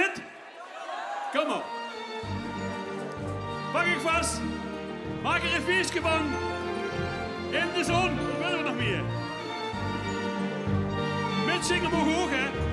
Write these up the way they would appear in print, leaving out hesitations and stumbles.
het? Kom op. Pak ik vast. Maak er een feestje van. In de zon. Wat willen we nog meer? Met zingen mogen ook, hè?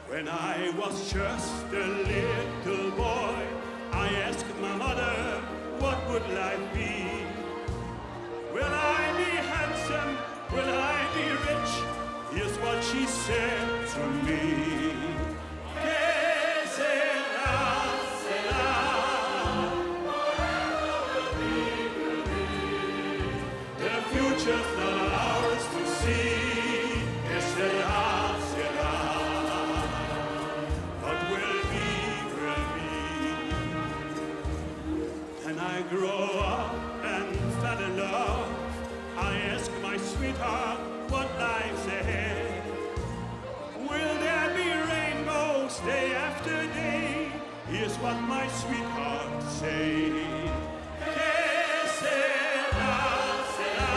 When I was just a little boy, I asked my mother, what would life be? Will I be handsome? Will I be rich? Here's what she said to me. Que sera, sera. Whatever will be. The future's not ours to see. Que sera, sera. What will be, will be. And I grow up and fell in love. I asked my sweetheart what life's ahead. Will there be rainbows day after day? Here's what my sweetheart said. Que sera, sera.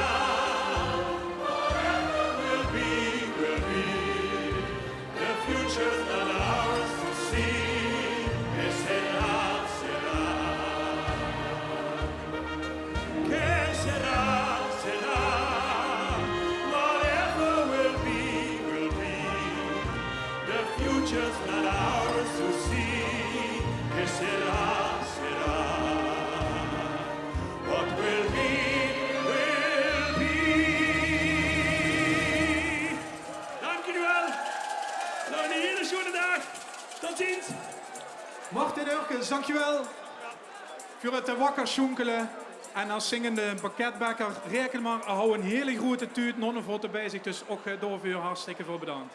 Whatever will be, will be. The future's not ours to see. Que sera, sera. Que sera, sera. Whatever will be, will be. The future's not ours to see. Que sera, sera. What will be, will be. Dank jullie wel. Nog een hele schone dag. Tot ziens. Martin Urkens, dankjewel voor het wakker schoenkelen. En als zingende pakketbakker, reken maar, hou een hele grote tuut, non-voeten bij zich, dus ook door voor hartstikke veel bedankt.